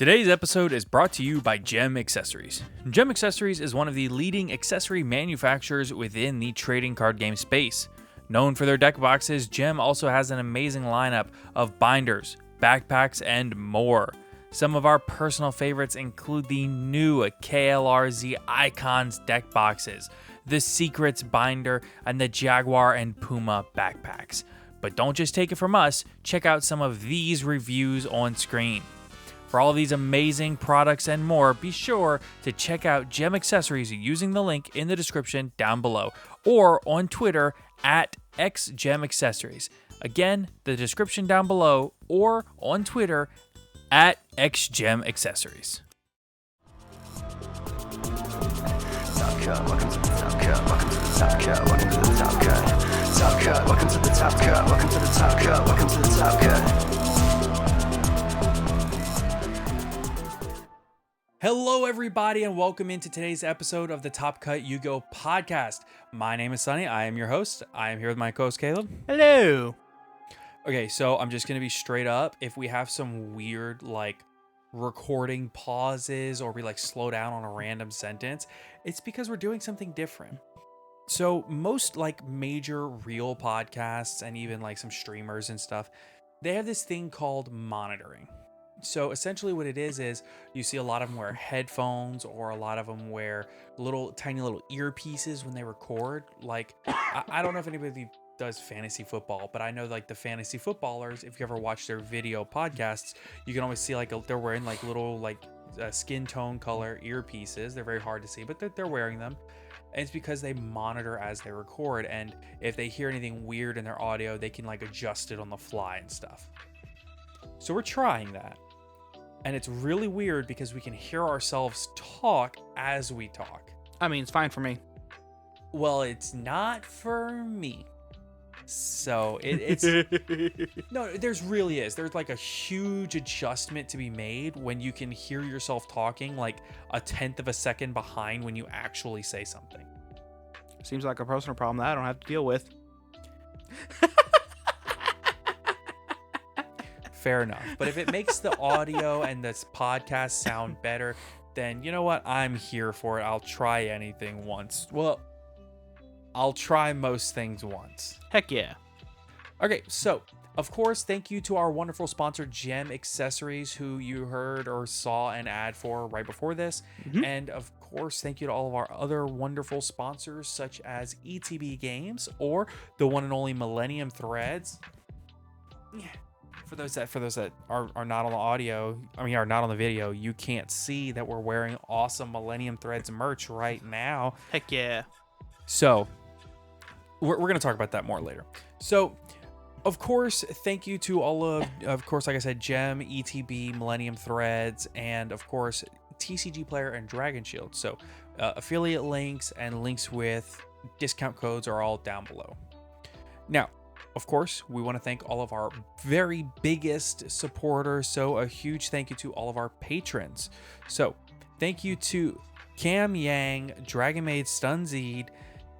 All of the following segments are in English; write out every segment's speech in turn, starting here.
Today's episode is brought to you by Gem Accessories. Gem Accessories is one of the leading accessory manufacturers within the trading card game space. Known for their deck boxes, Gem also has an amazing lineup of binders, backpacks, and more. Some of our personal favorites include the new KLRZ Icons deck boxes, the Secrets binder, and the Jaguar and Puma backpacks. But don't just take it from us, check out some of these reviews on screen. For all of these amazing products and more, be sure to check out Gem Accessories using the link in the description down below or on Twitter at XGemAccessories. Again, the description down below or on Twitter at XGemAccessories. Top cut, welcome to the top cut, welcome to the top cut, welcome to the top cut. Top cut, welcome to the top cut, welcome to the top cut, welcome to the top cut. Hello, everybody, and welcome into today's episode of the Top Cut Yugioh podcast. My name is Sunny. I am your host. I am here with my co-host Caleb. Hello. Okay, so I'm just gonna be straight up. If we have some weird recording pauses or we slow down on a random sentence, it's because we're doing something different. So most major real podcasts and even some streamers and stuff, they have this thing called monitoring. So essentially what it is you see a lot of them wear headphones, or a lot of them wear tiny little earpieces when they record. I don't know if anybody does fantasy football, but I know the fantasy footballers, if you ever watch their video podcasts, you can always see they're wearing little skin tone color earpieces. They're very hard to see, but they're wearing them. And it's because they monitor as they record, and if they hear anything weird in their audio, they can adjust it on the fly and stuff. So we're trying that. And it's really weird because we can hear ourselves talk as we talk. I mean, it's fine for me. Well, it's not for me. So it's no, there's a huge adjustment to be made when you can hear yourself talking a tenth of a second behind when you actually say something. Seems like a personal problem that I don't have to deal with. Fair enough. But if it makes the audio and this podcast sound better, then you know what? I'm here for it. I'll try anything once. Well, I'll try most things once. Heck yeah. Okay, so of course, thank you to our wonderful sponsor, Gem Accessories, who you heard or saw an ad for right before this. Mm-hmm. And of course, thank you to all of our other wonderful sponsors, such as ETB Games or the one and only Millennium Threads. Yeah. For those that are not on the audio, are not on the video, you can't see that we're wearing awesome Millennium Threads merch right now. Heck yeah. So we're going to talk about that more later. So of course, thank you to all of course, like I said, Gem, ETB, Millennium Threads, and of course, TCG Player and Dragon Shield. So affiliate links and links with discount codes are all down below. Now, of course, we want to thank all of our very biggest supporters. So a huge thank you to all of our patrons. So thank you to Cam Yang, Dragon Maid Stunzeed,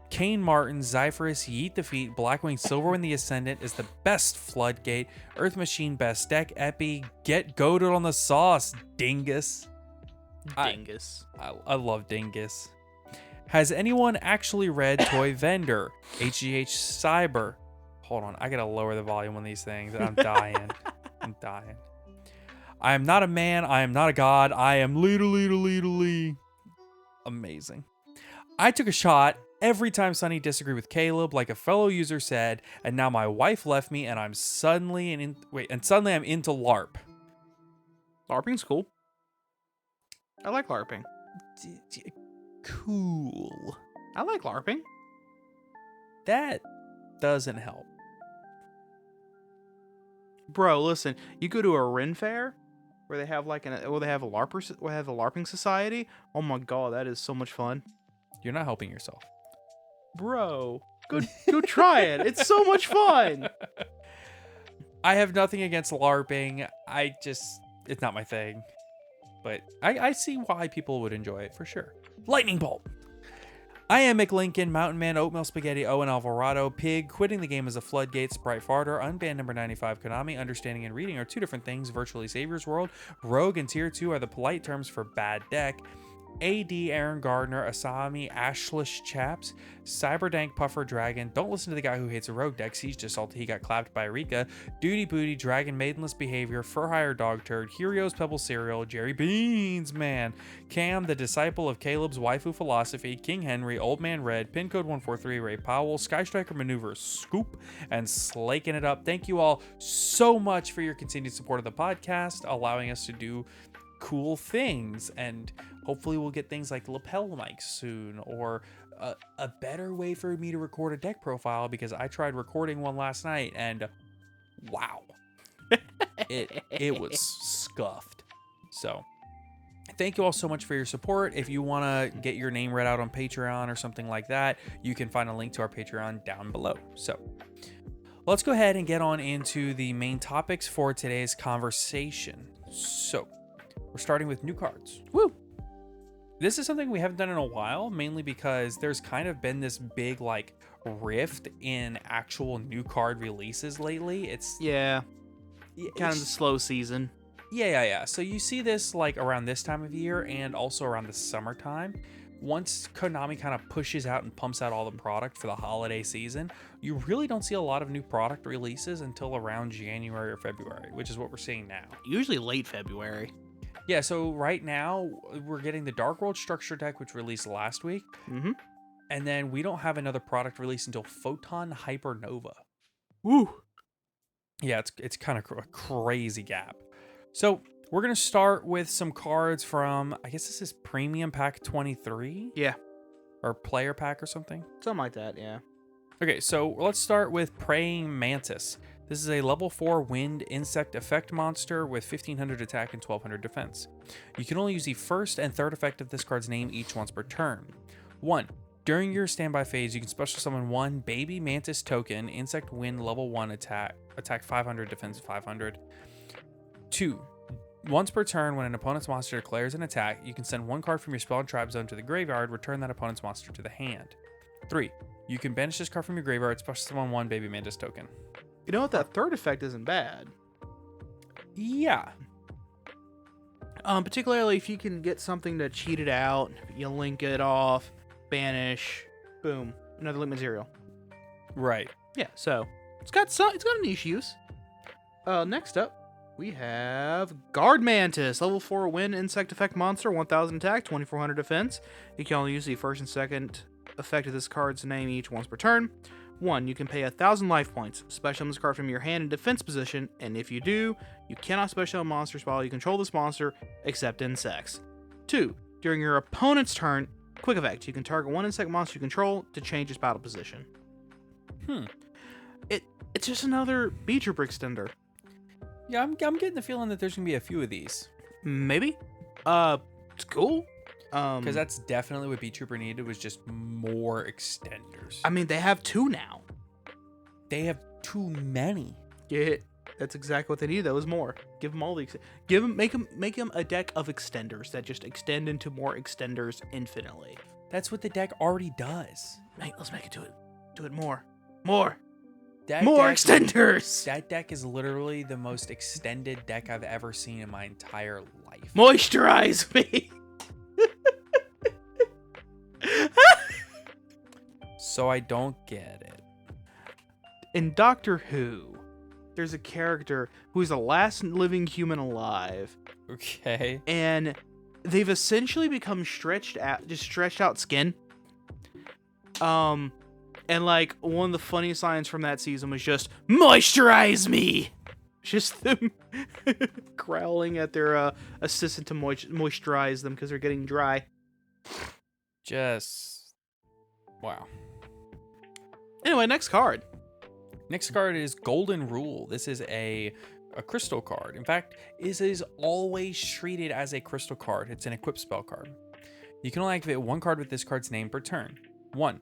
Kane Martin, Zyphorus, Yeet Defeat, Blackwing Silverwind the Ascendant is the best Floodgate, Earth Machine Best Deck, Epi, Get Goated on the Sauce, Dingus. Dingus. I love Dingus. Has anyone actually read Toy Vendor? HGH Cyber. Hold on, I gotta lower the volume on these things. I'm dying. I'm dying. I am not a man. I am not a god. I am literally amazing. I took a shot every time Sunny disagreed with Caleb, like a fellow user said, and now my wife left me, and I'm suddenly I'm into LARP. LARPing's cool. I like LARPing. Cool. I like LARPing. That doesn't help. Bro, listen, you go to a Ren fair where they have they have a LARPing society. Oh my god, that is so much fun. You're not helping yourself. Bro, go try it. It's so much fun. I have nothing against LARPing. It's not my thing. But I see why people would enjoy it for sure. Lightning Bolt. I am McLincoln, Mountain Man, Oatmeal Spaghetti, Owen Alvarado, Pig, quitting the game as a floodgate, Sprite Farter, Unbanned number 95, Konami, understanding and reading are two different things, Virtually Savior's World, Rogue and Tier 2 are the polite terms for bad deck, AD, Aaron Gardner, Asami, Ashlish Chaps, Cyberdank, Puffer Dragon, don't listen to the guy who hates a rogue decks, he's just salty he got clapped by Rika, Duty Booty, Dragon, Maidenless Behavior, Fur Hire Dog Turd, Helios Pebble Cereal, Jerry Beans Man, Cam, the disciple of Caleb's waifu philosophy, King Henry, Old Man Red, Pin Code 143, Ray Powell, Sky Striker Maneuver, Scoop, and Slaking It Up. Thank you all so much for your continued support of the podcast, allowing us to do cool things, and hopefully we'll get things like lapel mics soon, or a better way for me to record a deck profile, because I tried recording one last night and wow, it was scuffed. So thank you all so much for your support. If you want to get your name read out on Patreon or something like that, you can find a link to our Patreon down below. So let's go ahead and get on into the main topics for today's conversation. So we're starting with new cards. Woo! This is something we haven't done in a while, mainly because there's kind of been this big like rift in actual new card releases lately. It's kind of the slow season. Yeah. So you see this like around this time of year and also around the summertime. Once Konami kind of pushes out and pumps out all the product for the holiday season, you really don't see a lot of new product releases until around January or February, which is what we're seeing now. Usually late February. Yeah, so right now we're getting the Dark World Structure deck, which released last week. Mm-hmm. And then we don't have another product released until Photon Hypernova. Woo! Yeah, it's kind of a crazy gap. So we're going to start with some cards from, I guess this is Premium Pack 23? Yeah. Or Player Pack or something? Something like that, yeah. Okay, so let's start with Praying Mantis. This is a level 4 wind insect effect monster with 1500 attack and 1200 defense. You can only use the first and third effect of this card's name each once per turn. 1. During your standby phase, you can special summon one baby mantis token, insect wind level 1 attack 500, defense 500. 2. Once per turn, when an opponent's monster declares an attack, you can send one card from your spell and trap zone to the graveyard, return that opponent's monster to the hand. 3. You can banish this card from your graveyard, special summon one baby mantis token. You know what? That third effect isn't bad. Yeah. Particularly if you can get something to cheat it out, you link it off, banish, boom, another link material. Right. Yeah, so it's got a niche use. Next up, we have Guard Mantis, level 4 wind insect effect monster, 1000 attack, 2400 defense. You can only use the first and second effect of this card's name each once per turn. 1. You can pay 1000 life points. Special this card from your hand in defense position, and if you do, you cannot special monsters while you control this monster, except insects. 2. During your opponent's turn, quick effect. You can target one insect monster you control to change its battle position. It's just another beat trooper extender. Yeah, I'm getting the feeling that there's gonna be a few of these. Maybe. It's cool. Because that's definitely what Beat Trooper needed, was just more extenders. I mean, they have 2 now. They have too many. Yeah, that's exactly what they need. That was more. Give them all the make them a deck of extenders that just extend into more extenders infinitely. That's what the deck already does. Let's make it do it more. More Extenders. That deck is literally the most extended deck I've ever seen in my entire life. Moisturize me. So I don't get it. In Doctor Who, there's a character who's the last living human alive. Okay. And they've essentially become stretched out skin. And like one of the funniest lines from that season was just "Moisturize me." Just them growling at their assistant to moisturize them because they're getting dry. Just wow. Anyway, next card. Next card is Golden Rule. This is a crystal card. In fact, this is always treated as a crystal card. It's an equip spell card. You can only activate one card with this card's name per turn. 1.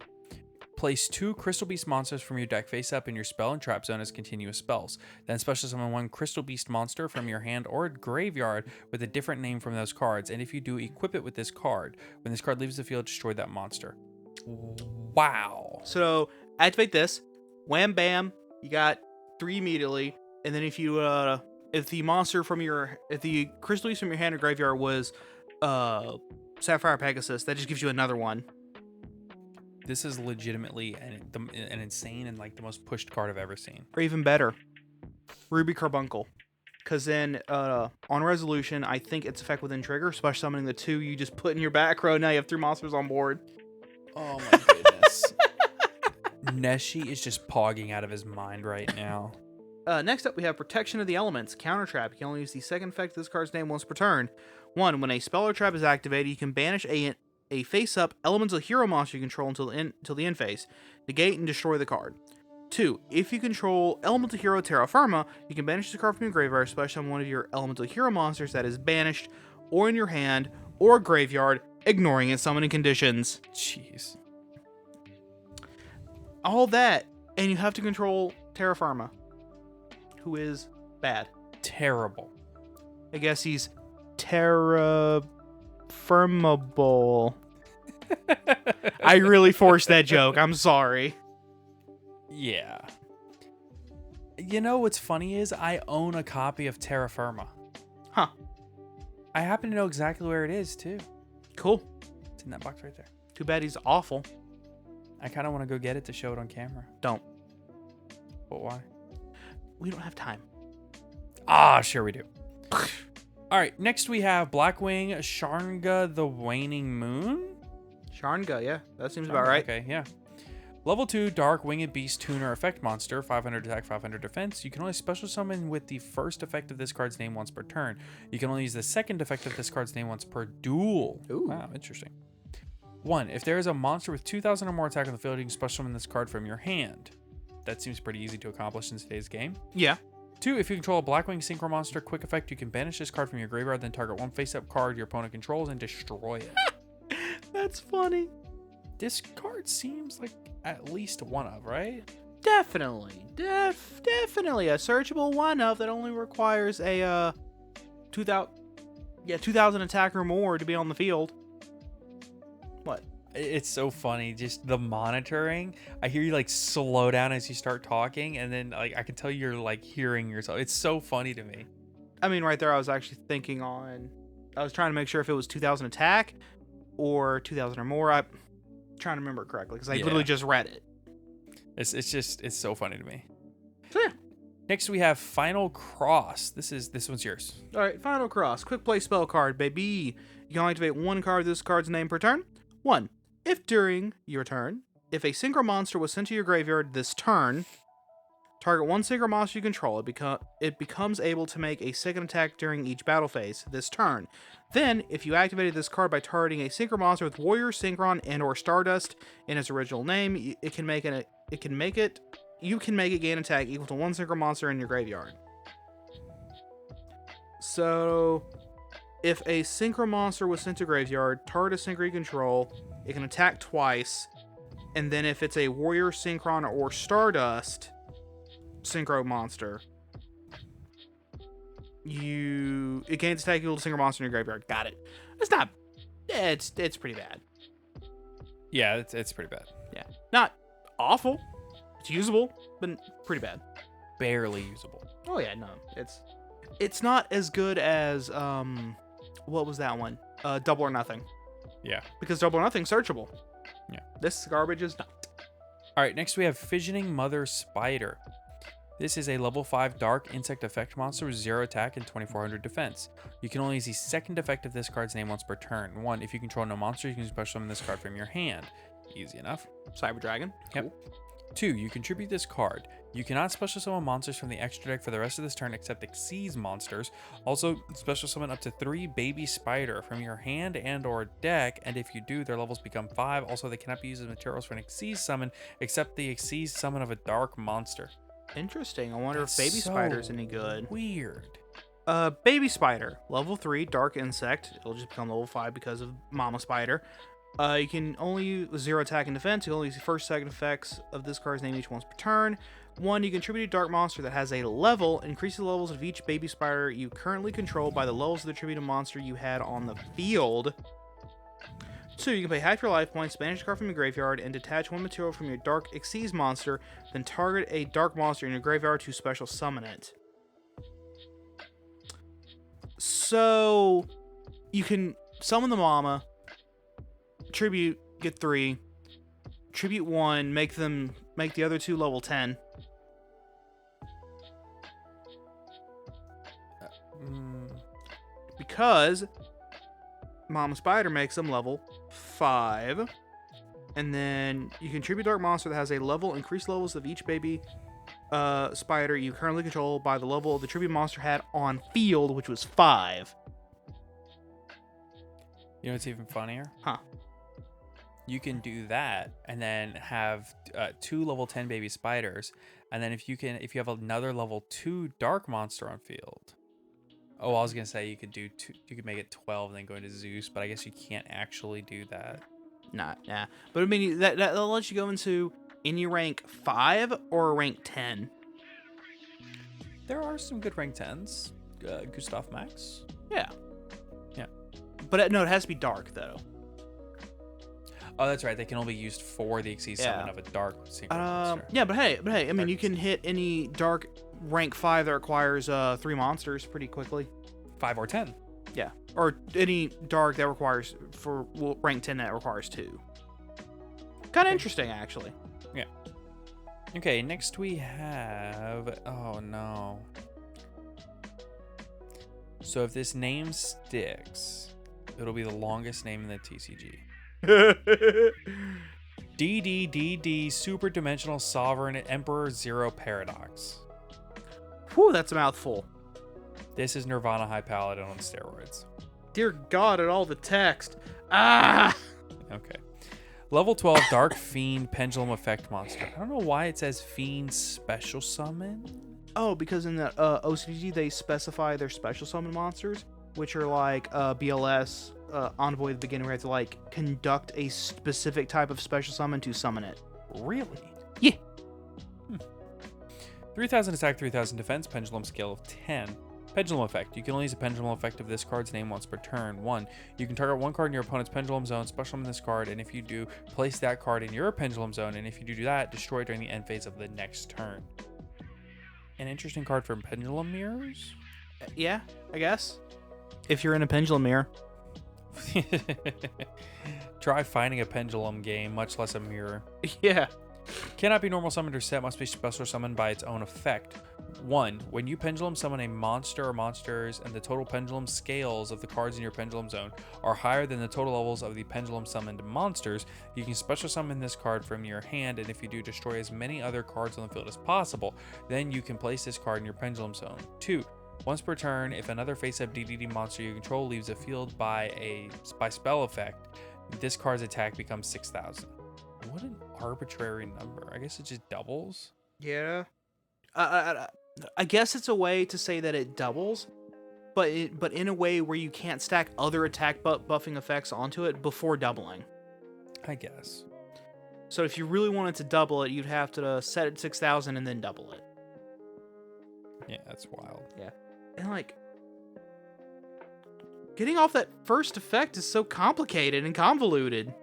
Place 2 Crystal Beast monsters from your deck face up in your spell and trap zone as continuous spells. Then special summon one Crystal Beast monster from your hand or graveyard with a different name from those cards. And if you do, equip it with this card. When this card leaves the field, destroy that monster. Wow. So activate this, wham bam, you got 3 immediately, and then if the crystal use from your hand or graveyard was Sapphire Pegasus, that just gives you another one. This is legitimately an insane and like the most pushed card I've ever seen. Or even better, Ruby Carbuncle. Because then on resolution, I think its effect within trigger, special summoning the 2 you just put in your back row. Now you have 3 monsters on board. Oh my goodness. Neshi is just pogging out of his mind right now. Next up, we have Protection of the Elements. Counter Trap. You can only use the second effect of this card's name once per turn. 1. When a spell or trap is activated, you can banish a face-up elemental hero monster you control until the end phase. Negate and destroy the card. 2. If you control elemental hero Terra Firma, you can banish the card from your graveyard, special on one of your elemental hero monsters that is banished, or in your hand, or graveyard, ignoring its summoning conditions. Jeez. All that, and you have to control Terra Firma, who is bad. Terrible. I guess he's Terra Firmable. I really forced that joke. I'm sorry. Yeah. You know what's funny is I own a copy of Terra Firma. Huh. I happen to know exactly where it is too. Cool. It's in that box right there. Too bad he's awful. I kind of want to go get it to show it on camera. Don't. But why? We don't have time. Ah, sure we do. All right, next we have Blackwing Sharnga the Waning Moon. Sharnga, yeah. That seems about right. Okay, yeah. Level 2 Dark Winged Beast Tuner effect monster, 500 attack, 500 defense. You can only special summon with the first effect of this card's name once per turn. You can only use the second effect of this card's name once per duel. Ooh. Wow, interesting. 1. If there is a monster with 2,000 or more attack on the field, you can special summon this card from your hand. That seems pretty easy to accomplish in today's game. Yeah. 2. If you control a Blackwing Synchro monster, quick effect, you can banish this card from your graveyard, then target one face-up card your opponent controls and destroy it. That's funny. This card seems like at least one of, right? Definitely. Definitely a searchable one of that only requires a 2,000 attack or more to be on the field. What? It's so funny, just the monitoring. I hear you like slow down as you start talking, and then like I can tell you're like hearing yourself. It's so funny to me. I mean, right there, I was actually thinking I was trying to make sure if it was 2,000 attack or 2,000 or more. I'm trying to remember it correctly because I literally just read it. It's so funny to me. So yeah. Next we have Final Cross. This one's yours. All right, Final Cross. Quick play spell card, baby. You can only activate one card of this card's name per turn. 1. If during your turn, if a synchro monster was sent to your graveyard this turn, target one synchro monster you control. It becomes able to make a second attack during each battle phase this turn. Then, if you activated this card by targeting a synchro monster with Warrior, Synchron, and/or Stardust in its original name, you can make it gain attack equal to one synchro monster in your graveyard. So, if a synchro monster was sent to graveyard, target a synchro you control, it can attack twice, and then if it's a Warrior, Synchron, or Stardust synchro monster, it gains attack equal to synchro monster in your graveyard. Got it. It's pretty bad. Yeah, it's pretty bad. Yeah. Not awful. It's usable, but pretty bad. Barely usable. Oh yeah, no. It's not as good as what was that one? Double or Nothing. Yeah. Because Double or Nothing searchable. Yeah. This garbage is not. All right, next we have Fissioning Mother Spider. This is a level 5 dark insect effect monster with 0 attack and 2,400 defense. You can only use the second effect of this card's name once per turn. 1. If you control no monster, you can special summon this card from your hand. Easy enough. Cyber Dragon. Yep. Cool. 2. You contribute this card. You cannot special summon monsters from the extra deck for the rest of this turn except Xyz monsters. Also, special summon up to 3 Baby Spider from your hand and or deck, and if you do, their levels become 5. Also, they cannot be used as materials for an Xyz summon except the Xyz summon of a dark monster. Interesting. I wonder That's if Baby so Spider's any good. Weird. Baby Spider, level 3, dark insect. It'll just become level 5 because of Mama Spider. You can only use 0 attack and defense. You can only use the first, second effects of this card's name each once per turn. 1. You contribute a dark monster that has a level. Increase the levels of each Baby Spider you currently control by the levels of the attributed monster you had on the field. 2, you can pay half your life points, banish a card from your graveyard, and detach one material from your Dark Xyz monster, then target a dark monster in your graveyard to special summon it. So, you can summon the Mama, tribute, get 3, tribute 1, make the other 2 level 10. Because Mama Spider makes them level 5. And then you can tribute Dark Monster that has a level, increased levels of each baby spider you currently control by the level the tribute monster had on field, which was 5. You know what's even funnier? Huh. You can do that and then have 2 level 10 baby spiders, and then if you have another level 2 dark monster on field. Oh, I was gonna say you could make it 12 and then go into Zeus, but I guess you can't actually do that. Nah. But I mean that'll let you go into any rank 5 or rank 10. There are some good rank 10s. Gustav Max. Yeah. Yeah. But no, it has to be dark though. Oh, that's right. They can only be used for the Xyz summon of a dark synchro monster. Yeah, but hey, I mean, you can hit any dark rank 5 that requires 3 monsters pretty quickly. 5 or 10. Yeah, or any dark that requires rank 10 that requires 2. Kind of interesting, actually. Yeah. Okay, next we have... Oh, no. So if this name sticks, it'll be the longest name in the TCG. DDDD Super Dimensional Sovereign Emperor Zero Paradox. Whew, that's a mouthful. This is Nirvana High Paladin on steroids. Dear God, at all the text. Ah! Okay. Level 12 Dark Fiend Pendulum Effect Monster. I don't know why it says Fiend Special Summon. Oh, because in the OCG they specify their special summon monsters, which are like BLS, Envoy at the beginning, where you have to like conduct a specific type of special summon to summon it. Really? Yeah. 3,000 attack, 3,000 defense, pendulum scale of 10. Pendulum effect. You can only use a pendulum effect of this card's name once per turn. 1. You can target one card in your opponent's pendulum zone, special summon this card, and if you do, place that card in your pendulum zone, and if you do that, destroy it during the end phase of the next turn. An interesting card for pendulum mirrors? Yeah, I guess. If you're in a pendulum mirror. Try finding a pendulum game, much less a mirror. Yeah. Cannot be normal summoned or set, must be special summoned by its own effect. 1. When you pendulum summon a monster or monsters and the total pendulum scales of the cards in your pendulum zone are higher than the total levels of the pendulum summoned monsters, you can special summon this card from your hand, and if you do, destroy as many other cards on the field as possible. Then you can place this card in your pendulum zone. 2. Once per turn, if another face-up DDD monster you control leaves the field by spell effect, this card's attack becomes 6,000. What an arbitrary number. I guess it just doubles? Yeah. I guess it's a way to say that it doubles, but in a way where you can't stack other attack buffing effects onto it before doubling. I guess. So if you really wanted to double it, you'd have to set it 6,000 and then double it. Yeah, that's wild. Yeah. And like, getting off that first effect is so complicated and convoluted.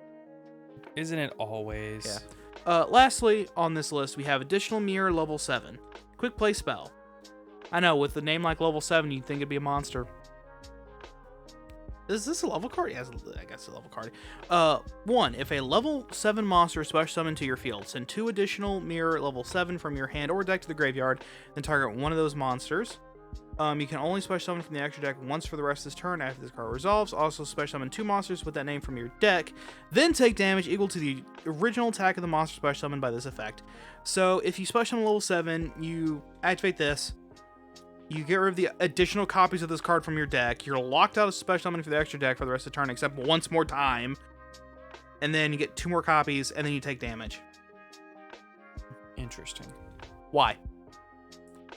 Isn't it always? Yeah. Lastly, on this list, we have additional mirror level 7. Quick play spell. I know, with a name like level 7, you'd think it'd be a monster. Is this a level card? Yeah, I guess it's a level card. 1. If a level 7 monster is special summoned to your field, send 2 additional mirror level 7 from your hand or deck to the graveyard, then target one of those monsters. You can only special summon from the extra deck once for the rest of this turn after this card resolves. Also special summon 2 monsters with that name from your deck, then take damage equal to the original attack of the monster special summoned by this effect. So if you special summon level 7, you activate this, you get rid of the additional copies of this card from your deck, you're locked out of special summon for the extra deck for the rest of the turn except once more time, and then you get 2 more copies, and then you take damage. Interesting. Why?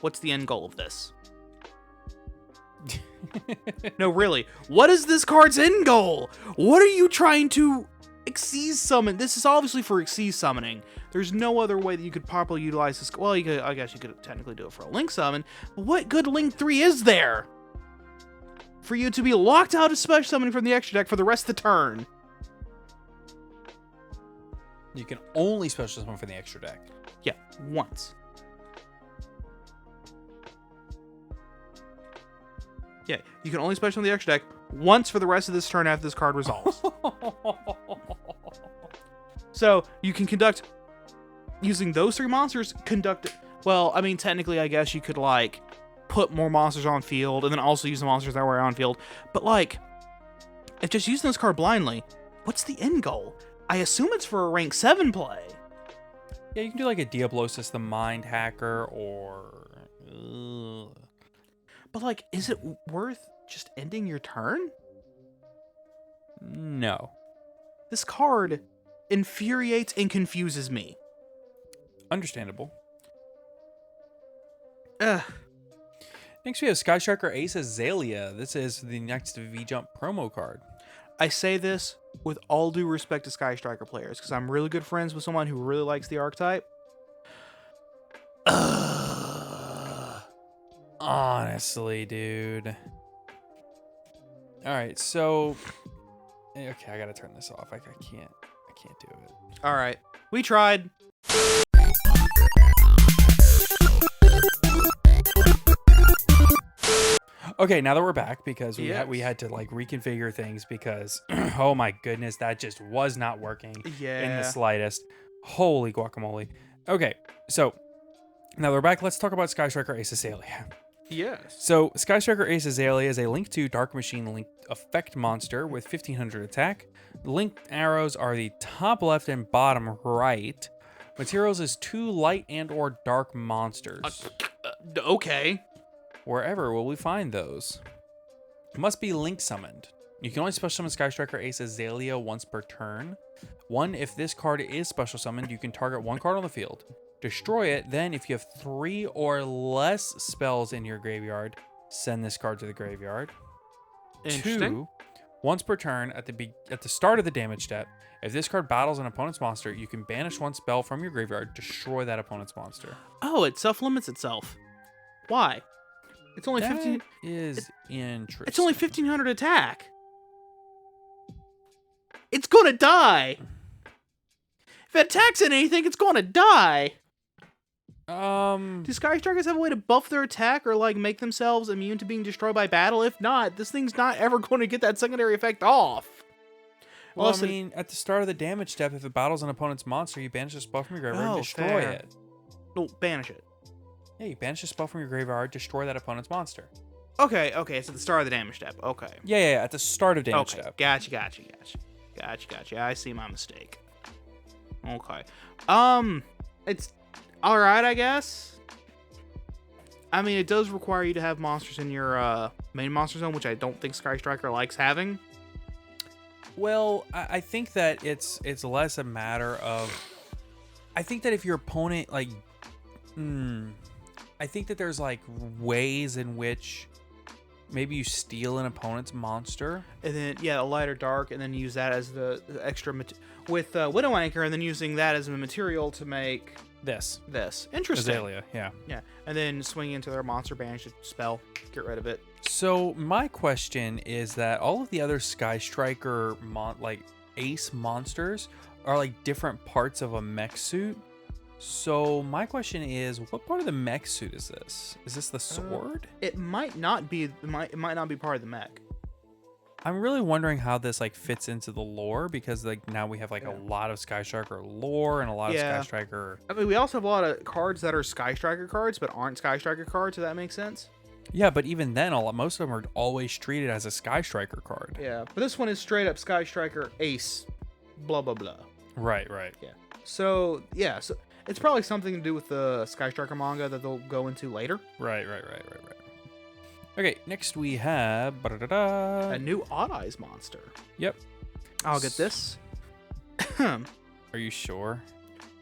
What's the end goal of this? No, really. What is this card's end goal? What are you trying to Xyz summon? This is obviously for Xyz summoning. There's no other way that you could properly utilize this. Well, I guess you could technically do it for a Link summon. But what good Link 3 is there for you to be locked out of special summoning from the extra deck for the rest of the turn? You can only special summon from the extra deck. Yeah, once. Yeah, you can only special summon the extra deck once for the rest of this turn after this card resolves. So you can conduct, using those 3 monsters, well, I mean, technically, I guess you could, like, put more monsters on field and then also use the monsters that were on field. But, like, if just using this card blindly, what's the end goal? I assume it's for a rank 7 play. Yeah, you can do like a Diablosis the Mind Hacker or... But, like, is it worth just ending your turn? No. This card infuriates and confuses me. Understandable. Ugh. Next we have Sky Striker Ace Azalea. This is the next V-Jump promo card. I say this with all due respect to Sky Striker players, because I'm really good friends with someone who really likes the archetype. Honestly, dude. Alright, so... Okay, I gotta turn this off. I can't do it. Alright, we tried. Okay, now that we're back, because we Yes. we had to like reconfigure things because oh my goodness, that just was not working in the Yeah. slightest. Holy guacamole. Okay, so now that we're back, let's talk about Sky Striker Ace Azalea. Yes. So Sky Striker Ace Azalea is a Link 2 Dark Machine Link effect monster with 1500 attack. Linked arrows are the top left and bottom right. Materials is 2 light and or dark monsters. Okay. Wherever will we find those? Must be link summoned. You can only special summon Sky Striker Ace Azalea once per turn. 1, if this card is special summoned, you can target 1 card on the field. Destroy it, then if you have 3 or less spells in your graveyard, send this card to the graveyard. Interesting. 2, once per turn at the start of the damage step, if this card battles an opponent's monster, you can banish 1 spell from your graveyard, destroy that opponent's monster. Oh, it self-limits itself. Why? It's only That 15. is interesting. It's only 1500 attack. It's gonna die. If it attacks at anything, it's gonna die. Do Sky Strikers have a way to buff their attack or like make themselves immune to being destroyed by battle? If not, this thing's not ever going to get that secondary effect off. Well, Unless I mean, at the start of the damage step, if it battles an opponent's monster, you banish a spell from your graveyard and destroy fair. it. No, banish it. Yeah, you banish a spell from your graveyard, destroy that opponent's monster. Okay, it's at the start of the damage step. Okay. Yeah, at the start of damage Okay, step. gotcha. I see my mistake. Okay. It's alright, I guess. I mean, it does require you to have monsters in your main monster zone, which I don't think Sky Striker likes having. Well, I think that it's less a matter of... I think that if your opponent, like... I think that there's, like, ways in which... Maybe you steal an opponent's monster. And then, yeah, a light or dark, and then use that as the extra... with Widow Anchor, and then using that as a material to make... This. Interesting. Azalea, yeah. Yeah, and then swing into their monster, banish a spell, get rid of it. So my question is that all of the other Sky Striker like ace monsters are like different parts of a mech suit. So my question is, what part of the mech suit is this? Is this the sword? It might not be. It might not be part of the mech. I'm really wondering how this like fits into the lore, because like now we have like a lot of Sky Striker lore and a lot of Sky Striker. I mean, we also have a lot of cards that are Sky Striker cards, but aren't Sky Striker cards. If that makes sense. Yeah, but even then, most of them are always treated as a Sky Striker card. Yeah, but this one is straight up Sky Striker Ace, blah blah blah. Right. Yeah. So so it's probably something to do with the Sky Striker manga that they'll go into later. Right. Okay, next we have A new Odd Eyes monster. Yep. I'll get this. Are you sure?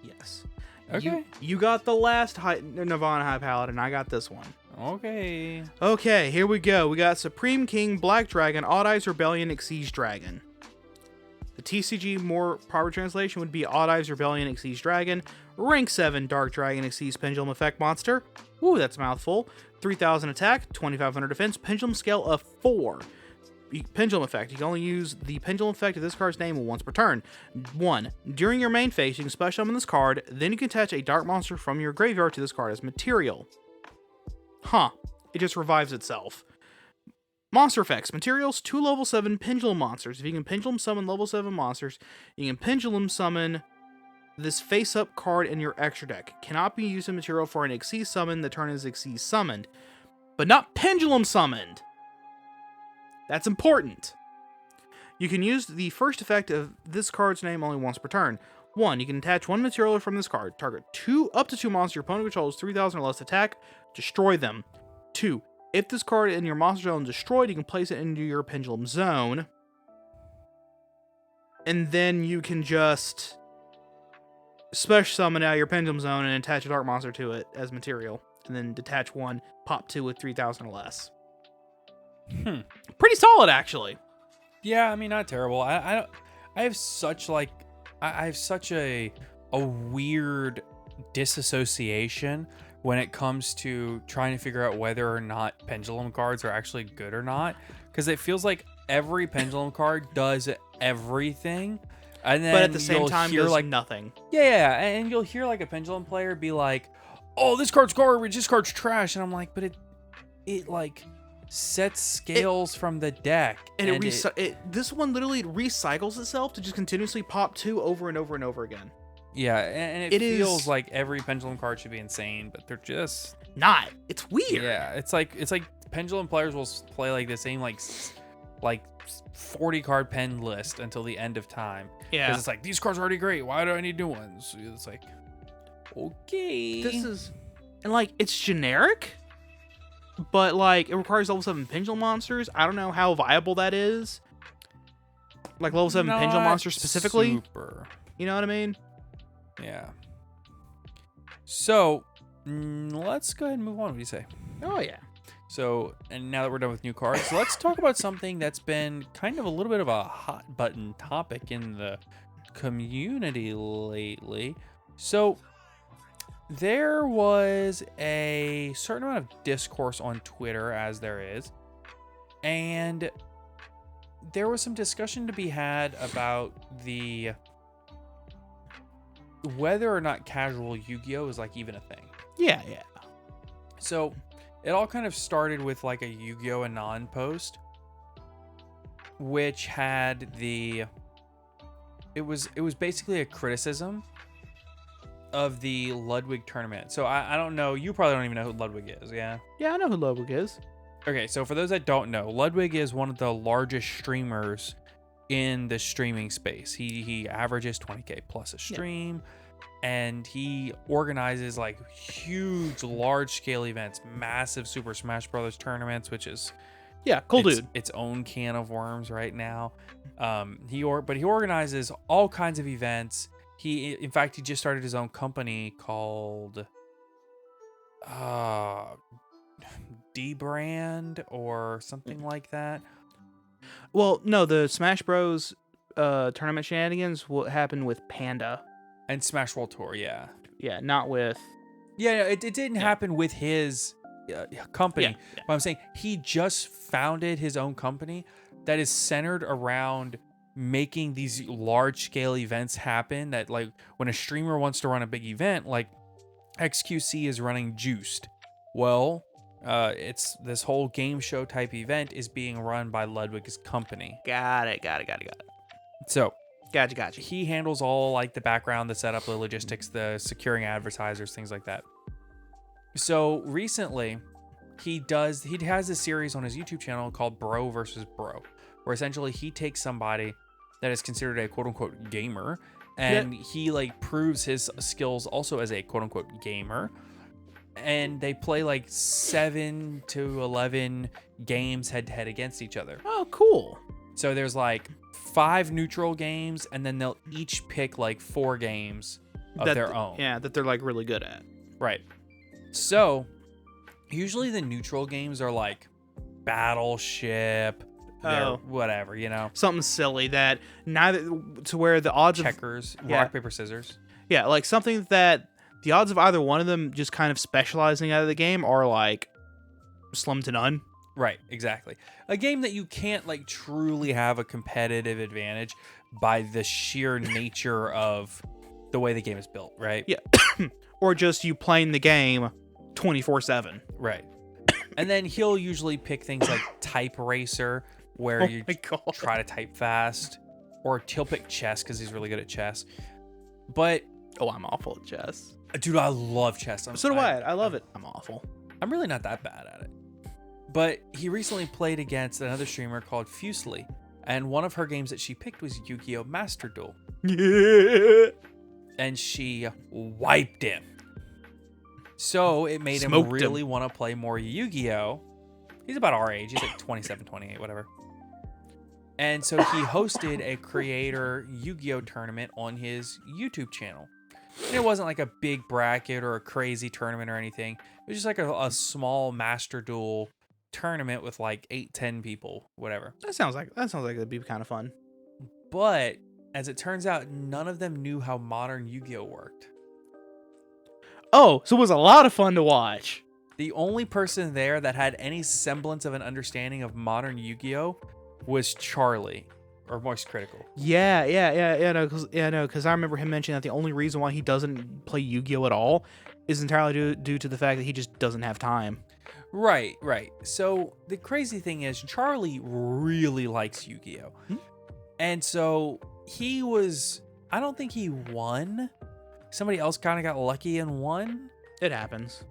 Yes. Okay. You got the last Nirvana High Paladin. I got this one. Okay. Okay, here we go. We got Supreme King, Black Dragon, Odd Eyes Rebellion, Exige Dragon. The TCG more proper translation would be Odd Eyes Rebellion, Exige Dragon, Rank 7 Dark Dragon, Exige Pendulum Effect Monster. Ooh, that's a mouthful. 3000 attack, 2500 defense, pendulum scale of 4. Pendulum effect. You can only use the pendulum effect of this card's name once per turn. 1. During your main phase, you can special summon this card, then you can attach a dark monster from your graveyard to this card as material. Huh. It just revives itself. Monster effects. Materials, 2 level 7 pendulum monsters. If you can pendulum summon level 7 monsters, you can pendulum summon this face-up card in your extra deck. Cannot be used in material for an Xyz summon. The turn is Xyz summoned, but not pendulum summoned. That's important. You can use the first effect of this card's name only once per turn. 1. You can attach 1 material from this card. Target up to 2 monsters your opponent controls 3,000 or less attack. Destroy them. 2. If this card in your monster zone is destroyed, you can place it into your pendulum zone. And then you can just special summon out your pendulum zone and attach a dark monster to it as material. And then detach 1, pop 2 with 3,000 or less. Pretty solid, actually. Yeah, I mean, not terrible. I have such a weird disassociation when it comes to trying to figure out whether or not pendulum cards are actually good or not, because it feels like every pendulum card does everything, and then but at the same time hear does like nothing. Yeah, and you'll hear like a pendulum player be like, "Oh, this card's garbage. This card's trash," and I'm like, "But it like sets scales from the deck, and this one literally recycles itself to just continuously pop 2 over and over and over again." Yeah, and it feels like every pendulum card should be insane, but they're just not. It's weird. Yeah, it's like pendulum players will play like the same like 40 card pen list until the end of time. Yeah, because it's like, these cards are already great. Why do I need new ones? It's like, okay, and like it's generic. But, like, it requires level 7 pendulum monsters. I don't know how viable that is. Like, level 7 pendulum monsters specifically. Super. You know what I mean? Yeah. So, let's go ahead and move on. What do you say? Oh, yeah. So, and now that we're done with new cards, let's talk about something that's been kind of a little bit of a hot button topic in the community lately. So, there was a certain amount of discourse on Twitter, as there is, and there was some discussion to be had about whether or not casual Yu-Gi-Oh is like even a thing. Yeah. So it all kind of started with like a Yu-Gi-Oh Anon post, which had it was basically a criticism of the Ludwig tournament. So I don't know. You probably don't even know who Ludwig is, yeah? Yeah, I know who Ludwig is. Okay, so for those that don't know, Ludwig is one of the largest streamers in the streaming space. He averages 20K plus a stream, and he organizes like huge, large-scale events, massive Super Smash Brothers tournaments, which is dude. Its own can of worms right now. He organizes all kinds of events. In fact, he just started his own company called D-Brand or something like that. Well, no, the Smash Bros. Tournament shenanigans happened with Panda. And Smash World Tour, yeah. Yeah, not with... Yeah, it didn't happen with his company. Yeah. But I'm saying he just founded his own company that is centered around making these large-scale events happen, that like when a streamer wants to run a big event, like XQC is running Juiced. Well, it's this whole game show type event is being run by Ludwig's company. Got it. So, Gotcha. he handles all like the background, the setup, the logistics, the securing advertisers, things like that. So recently, he has a series on his YouTube channel called Bro versus Bro, where essentially he takes somebody that is considered a quote unquote gamer, and he like proves his skills also as a quote unquote gamer. And they play like 7 to 11 games head to head against each other. Oh, cool. So there's like 5 neutral games, and then they'll each pick like 4 games of their own. Yeah, that they're like really good at. Right. So usually the neutral games are like Battleship, whatever, you know, something silly that to where the odds checkers, rock, paper, scissors. Yeah, like something that the odds of either one of them just kind of specializing out of the game are like slim to none. Right, exactly. A game that you can't like truly have a competitive advantage by the sheer nature of the way the game is built, right? Yeah. Or just you playing the game 24/7. Right. And then he'll usually pick things like Type Racer, where Oh you my God. try to type fast, or he'll pick chess because he's really good at chess. But Oh, I'm awful at chess. dude, I love chess. So do I. I love it. I'm awful. I'm really not that bad at it. But he recently played against another streamer called Fusely, and one of her games that she picked was Yu-Gi-Oh! Master Duel, Yeah. and she wiped him. So it made him Smoked really want to play more Yu-Gi-Oh! He's about our age. He's like 27, 28, whatever. And so he hosted a creator Yu-Gi-Oh! Tournament on his YouTube channel. And it wasn't like a big bracket or a crazy tournament or anything. It was just like a small Master Duel tournament with like 8-10 people, whatever. That sounds like it'd be kind of fun. But as it turns out, none of them knew how modern Yu-Gi-Oh! Worked. Oh, so it was a lot of fun to watch. The only person there that had any semblance of an understanding of modern Yu-Gi-Oh! Was Charlie, or Moist Critical. Yeah, because I remember him mentioning that the only reason why he doesn't play Yu-Gi-Oh at all is entirely due to the fact that he just doesn't have time. Right. So the crazy thing is, Charlie really likes Yu-Gi-Oh! And so I don't think he won. Somebody else kind of got lucky and won. It happens.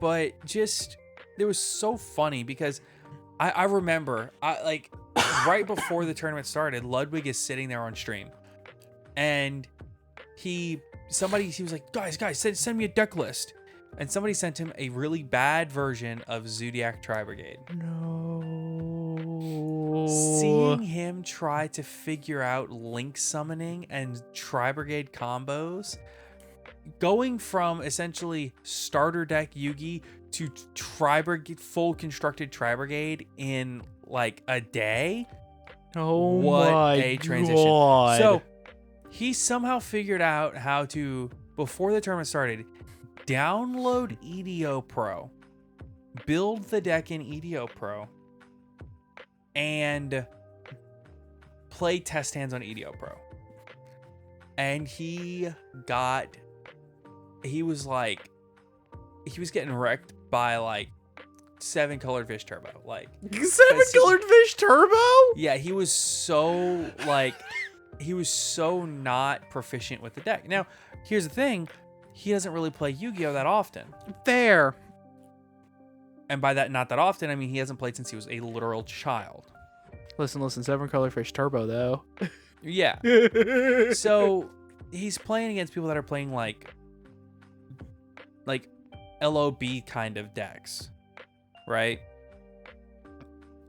But just, it was so funny because I remember, right before the tournament started, Ludwig is sitting there on stream. And he was like, guys, send me a deck list. And somebody sent him a really bad version of Zodiac Tri-Brigade. No. Seeing him try to figure out Link summoning and Tri-Brigade combos, going from essentially starter deck Yugi to Tri-Brigade, full constructed Tri-Brigade in like a day. Oh What my a transition. God. So he somehow figured out how to, before the tournament started, download EDO Pro, build the deck in EDO Pro, and play test hands on EDO Pro. And he was getting wrecked by like 7 Colored Fish Turbo. Like 7 Colored Fish Turbo? yeah, he was so not proficient with the deck. Now, here's the thing. He doesn't really play Yu-Gi-Oh! That often. Fair. And by that, not that often, I mean he hasn't played since he was a literal child. Listen, 7 Colored Fish Turbo, though. Yeah. So he's playing against people that are playing like LOB kind of decks, right?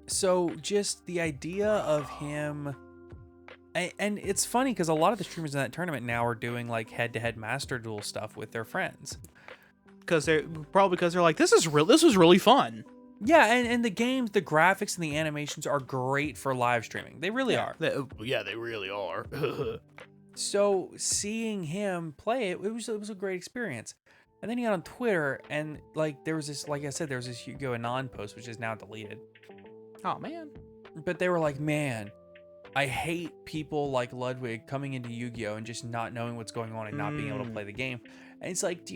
So just the idea of him, and it's funny because a lot of the streamers in that tournament now are doing like head-to-head Master Duel stuff with their friends. Because they're like, this was really fun. Yeah, and the games, the graphics, and the animations are great for live streaming. They really are. They really are. So seeing him play it was a great experience. And then he got on Twitter, and like there was this Yugioh Anon post, which is now deleted. Oh man. But they were like, man, I hate people like Ludwig coming into Yu-Gi-Oh! And just not knowing what's going on and not being able to play the game. And it's like,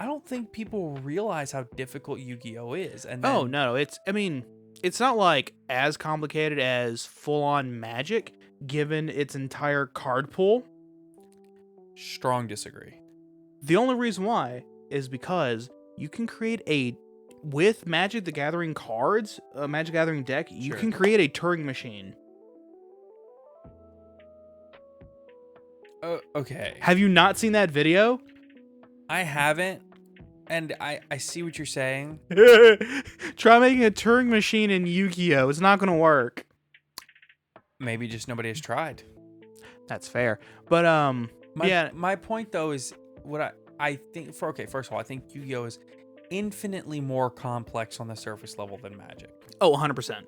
I don't think people realize how difficult Yu-Gi-Oh! Is. And then, Oh no, it's not like as complicated as full-on Magic, given its entire card pool. strong disagree. The only reason why is because you can create with Magic the Gathering cards, a Magic Gathering deck, you Sure. can create a Turing machine. Okay. Have you not seen that video? I haven't, and I see what you're saying. Try making a Turing machine in Yu-Gi-Oh! It's not going to work. Maybe just nobody has tried. That's fair. But My point though is what I think first of all, I think Yu-Gi-Oh! Is infinitely more complex on the surface level than Magic. Oh, 100%.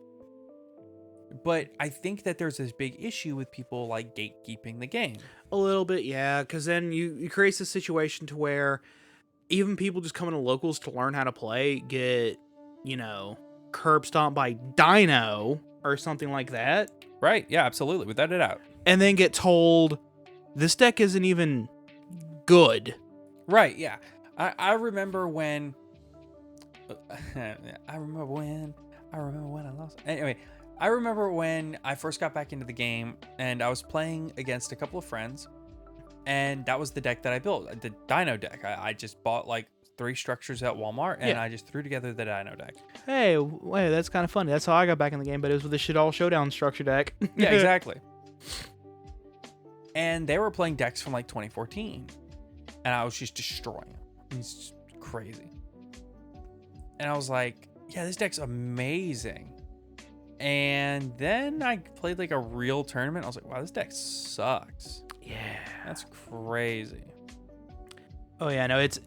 But I think that there's this big issue with people like gatekeeping the game. A little bit, yeah, because then you create this situation to where even people just coming to locals to learn how to play get, curb stomped by Dino or something like that, Right. Yeah, absolutely. Without a doubt. and then get told this deck isn't even good. Right. Yeah. I remember when. I remember when I lost. Anyway, I remember when I first got back into the game and I was playing against a couple of friends, and that was the deck that I built, the Dino deck. I just bought like 3 structures at Walmart, and I just threw together the Dino deck. Hey, wait, that's kind of funny. That's how I got back in the game, but it was with the Shit All Showdown structure deck. Yeah, exactly. And they were playing decks from like 2014, and I was just destroying them. It's just crazy. And I was like, yeah, this deck's amazing. And then I played like a real tournament. I was like, wow, this deck sucks. Yeah. That's crazy. Oh yeah, no, it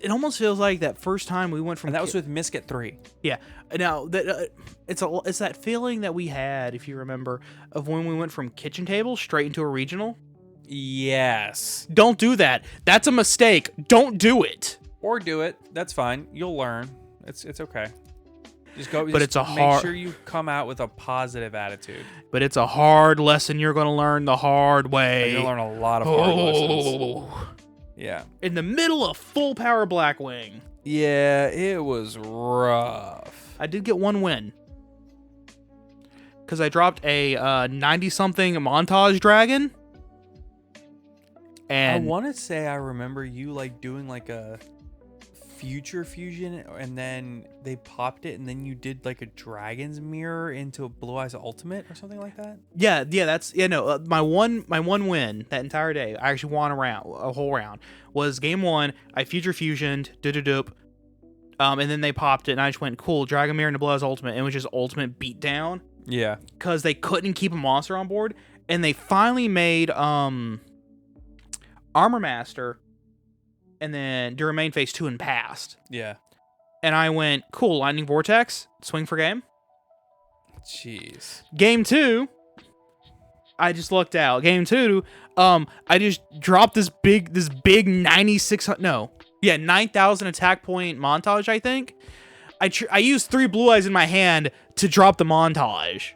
almost feels like that first time we went from And that was with Misk at 3. yeah. Now that it's that feeling that we had, if you remember, of when we went from kitchen table straight into a regional. Yes. Don't do that. That's a mistake. Don't do it. Or do it. That's fine. You'll learn. It's okay. Just go. But it's a make hard. sure you come out with a positive attitude. But it's a hard lesson you're going to learn the hard way. You'll learn a lot of hard lessons. Yeah. In the middle of full power Blackwing. Yeah, it was rough. I did get one win. Because I dropped a 90-something montage dragon. And I want to say I remember you like doing like a future fusion, and then they popped it, and then you did like a dragon's mirror into a Blue Eyes Ultimate or something like that. yeah, that's my one win that entire day. I actually won a whole round. Was game 1. I future fusioned, doop, and then they popped it, and I just went cool. Dragon mirror into Blue Eyes Ultimate, and it was just ultimate beatdown Yeah. because they couldn't keep a monster on board, and they finally made Armor Master, and then Duramain phase 2 and passed. Yeah. And I went, cool, Lightning Vortex, swing for game. Jeez. Game 2, I just looked out. Game 2, I just dropped this big 9,000 attack point montage, I think. I used 3 blue eyes in my hand to drop the montage.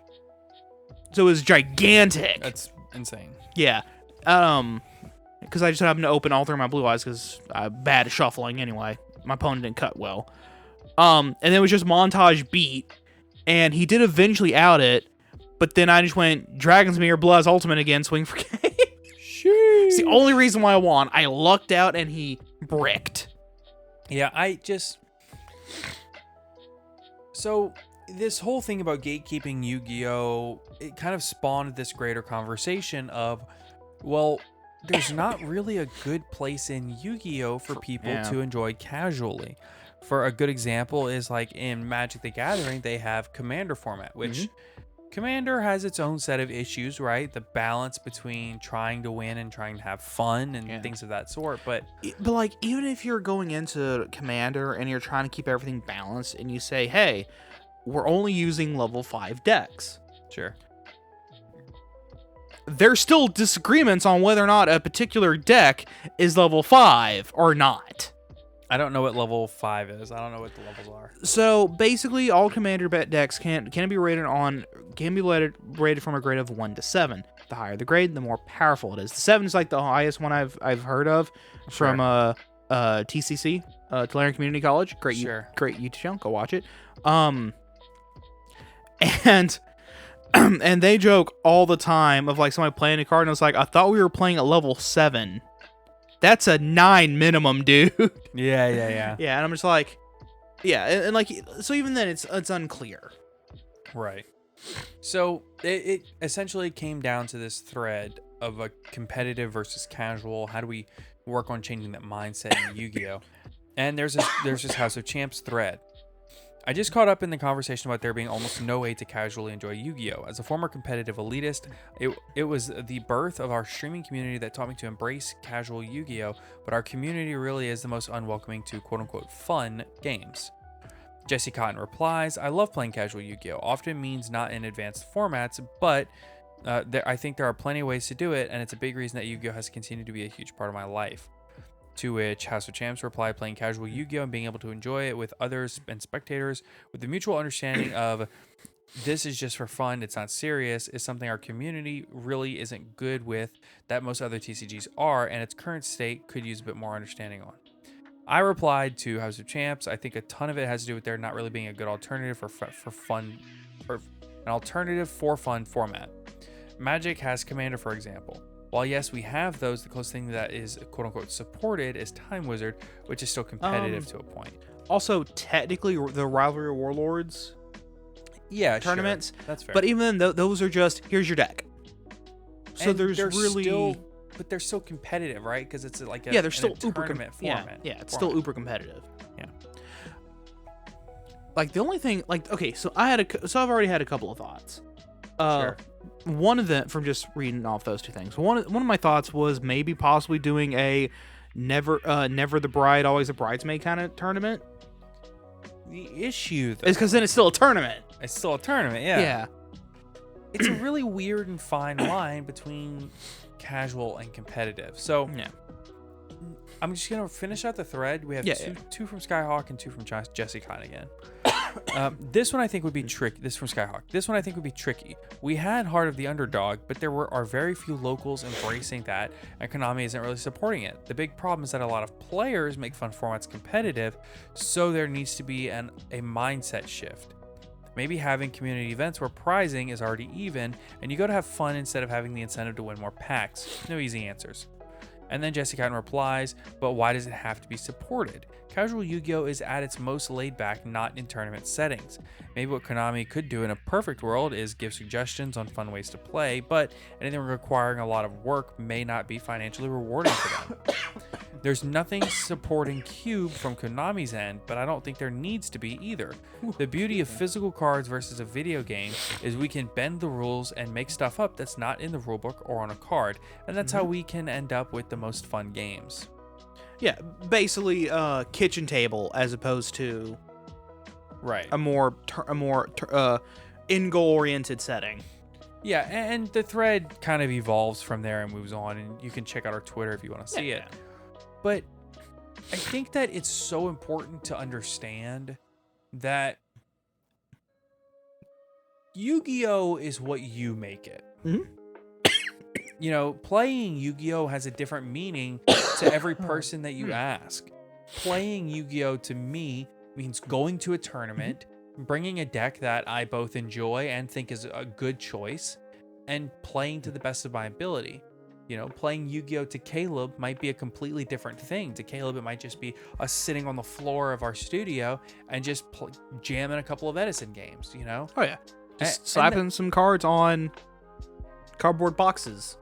So it was gigantic. That's insane. Yeah. Because I just happened to open all 3 of my blue eyes because I'm bad at shuffling anyway. My opponent didn't cut well. And then it was just montage beat. And he did eventually out it. But then I just went Dragon's Mirror, Blue Eyes Ultimate again, swing for game. It's the only reason why I won. I lucked out and he bricked. Yeah, So this whole thing about gatekeeping Yu-Gi-Oh, it kind of spawned this greater conversation of, well, there's not really a good place in Yu-Gi-Oh for people to enjoy casually. For a good example is like in Magic the Gathering, they have Commander format, which Commander has its own set of issues, right? The balance between trying to win and trying to have fun and things of that sort. But like, even if you're going into Commander and you're trying to keep everything balanced and you say, hey, we're only using level 5 decks. Sure. There's still disagreements on whether or not a particular deck is level 5 or not. I don't know what level 5 is. I don't know what the levels are. So basically, all Commander decks can be rated from a grade of 1 to 7. The higher the grade, the more powerful it is. The 7 is like the highest one I've heard of from TCC, Tulare Community College. Great YouTube channel. Go watch it. And and they joke all the time of like somebody playing a card and it's like, I thought we were playing at level 7. That's a 9 minimum, dude. Yeah. Yeah, and I'm just like, yeah, and like, so even then it's unclear. Right. So it essentially came down to this thread of a competitive versus casual. How do we work on changing that mindset in Yu-Gi-Oh? And there's this House of Champs thread. I just caught up in the conversation about there being almost no way to casually enjoy Yu-Gi-Oh! As a former competitive elitist, it was the birth of our streaming community that taught me to embrace casual Yu-Gi-Oh! But our community really is the most unwelcoming to quote-unquote fun games. Jesse Cotton replies, I love playing casual Yu-Gi-Oh! Often means not in advanced formats, but I think there are plenty of ways to do it, and it's a big reason that Yu-Gi-Oh! Has continued to be a huge part of my life. To which House of Champs replied, playing casual Yu-Gi-Oh! And being able to enjoy it with others and spectators with the mutual understanding of this is just for fun, it's not serious, is something our community really isn't good with that most other TCGs are, and its current state could use a bit more understanding on. I replied to House of Champs, I think a ton of it has to do with there not really being a good alternative for fun, or an alternative for fun format. Magic has Commander, for example. While yes, we have those, the closest thing that is quote unquote supported is Time Wizard, which is still competitive to a point. Also, technically, the Rivalry Warlords tournaments. Sure. That's fair. But even then, those are just, here's your deck. So And there's they're really... still, but they're still competitive, right? Because it's like they're still uber tournament format. Yeah, it's still uber competitive. Yeah. Like the only thing, like, okay, so I've already had a couple of thoughts. Sure. One of them, from just reading off those two things, one of my thoughts was maybe possibly doing a never the bride, always a bridesmaid kind of tournament. The issue, though, Is because then it's still a tournament. it's still a tournament. Yeah. Yeah. It's a really weird and fine line between casual and competitive. So Yeah. I'm just gonna finish out the thread. We have two from Skyhawk and two from Jesse Kine again. This one I think would be tricky. This from Skyhawk. This one I think would be tricky. We had Heart of the Underdog, but there are very few locals embracing that, and Konami isn't really supporting it. The big problem is that a lot of players make fun formats competitive, so there needs to be a mindset shift. Maybe having community events where prizing is already even, and you go to have fun instead of having the incentive to win more packs. No easy answers. And then Jesse Cotton replies, but why does it have to be supported? Casual Yu-Gi-Oh! Is at its most laid back, not in tournament settings. Maybe what Konami could do in a perfect world is give suggestions on fun ways to play, but anything requiring a lot of work may not be financially rewarding for them. There's nothing supporting Cube from Konami's end, but I don't think there needs to be either. The beauty of physical cards versus a video game is we can bend the rules and make stuff up that's not in the rulebook or on a card, and that's how we can end up with the most fun games. Yeah, basically kitchen table as opposed to Right. a more in goal oriented setting. Yeah, and the thread kind of evolves from there and moves on, and you can check out our Twitter if you want to see it. But I think that it's so important to understand that Yu-Gi-Oh! Is what you make it. Mm-hmm. You know, playing Yu-Gi-Oh! Has a different meaning to every person that you ask. Playing Yu-Gi-Oh! To me means going to a tournament, bringing a deck that I both enjoy and think is a good choice, and playing to the best of my ability. You know, playing Yu-Gi-Oh! To Caleb might be a completely different thing. To Caleb, it might just be us sitting on the floor of our studio and just jamming a couple of Edison games, you know? Oh, yeah. Just And slapping some cards on cardboard boxes.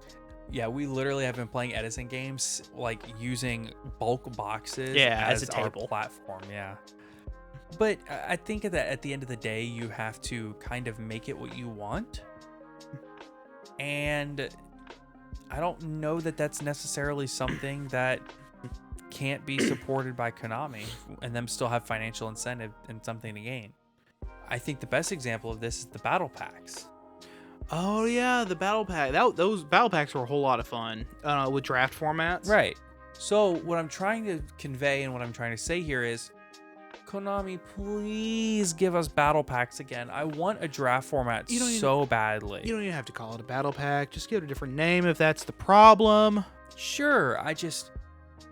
Yeah, we literally have been playing Edison games, like using bulk boxes as a our table platform. Yeah. But I think that at the end of the day, you have to kind of make it what you want. And I don't know that that's necessarily something that can't be supported by Konami and them still have financial incentive and something to gain. I think the best example of this is the battle packs. Oh yeah, the battle pack. Those battle packs were a whole lot of fun with draft formats. Right. So what I'm trying to convey and what I'm trying to say here is, Konami, please give us battle packs again. I want a draft format so badly. You don't even have to call it a battle pack. Just give it a different name if that's the problem. Sure.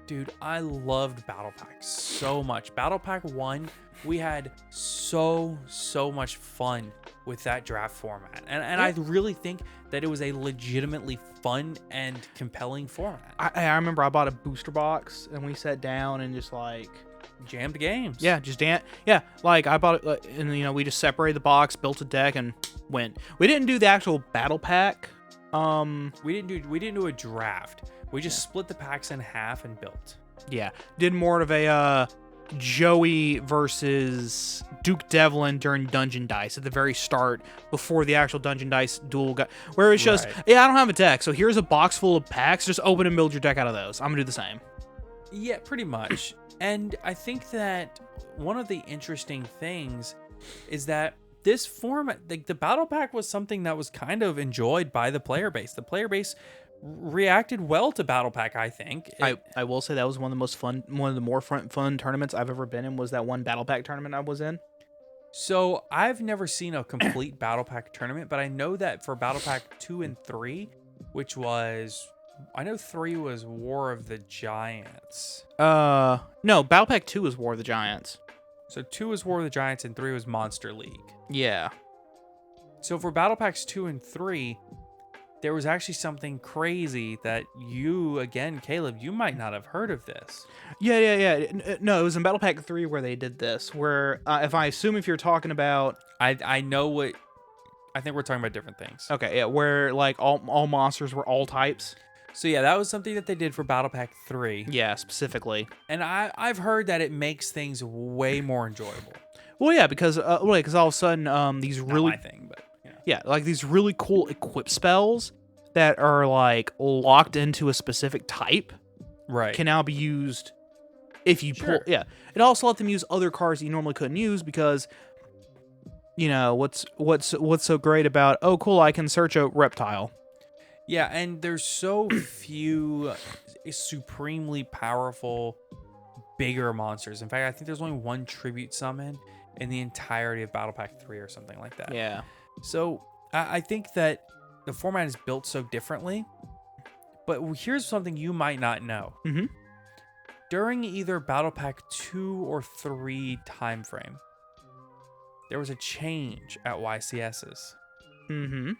Dude, I loved battle packs so much. Battle pack 1, we had so much fun with that draft format. And I really think that it was a legitimately fun and compelling format. I remember I bought a booster box and we sat down and just like jammed games. Yeah, like I bought it and we just separated the box, built a deck and went. We didn't do the actual battle pack. We didn't do a draft. We just split the packs in half and built. Yeah, did more of a Joey versus Duke Devlin during Dungeon Dice at the very start before the actual Dungeon Dice duel got, where it's just, I don't have a deck, so here's a box full of packs, just open and build your deck out of those. I'm gonna do the same. Yeah, pretty much. And I think that one of the interesting things is that this format, like the battle pack, was something that was kind of enjoyed by the player base. The player base reacted well to Battle Pack, I think. I will say that was one of the more fun tournaments I've ever been in. Was that one Battle Pack tournament I was in? So I've never seen a complete Battle Pack tournament, but I know that for Battle Pack 2 and 3, which was, I know 3 was War of the Giants. No, Battle Pack 2 was War of the Giants. So 2 was War of the Giants and 3 was Monster League. Yeah. So for Battle Packs 2 and 3, there was actually something crazy that you, again, Caleb, you might not have heard of this. Yeah. No, it was in Battle Pack 3 where they did this, where, if you're talking about... I know what... I think we're talking about different things. Okay, yeah, where, like, all monsters were all types. So yeah, that was something that they did for Battle Pack 3. Yeah, specifically. And I've heard that it makes things way more enjoyable. Well, yeah, because all of a sudden, these Not really... my thing, but... Yeah, like these really cool equip spells that are like locked into a specific type Right. can now be used if you Sure. pull. Yeah, it also let them use other cards that you normally couldn't use because, what's so great about, oh cool, I can search a reptile. Yeah, and there's so few supremely powerful bigger monsters. In fact, I think there's only one tribute summon in the entirety of Battle Pack 3 or something like that. Yeah. So I think that the format is built so differently, but here's something you might not know. Mm-hmm. During either Battle Pack 2 or 3 time frame, there was a change at YCS's. Mm-hmm.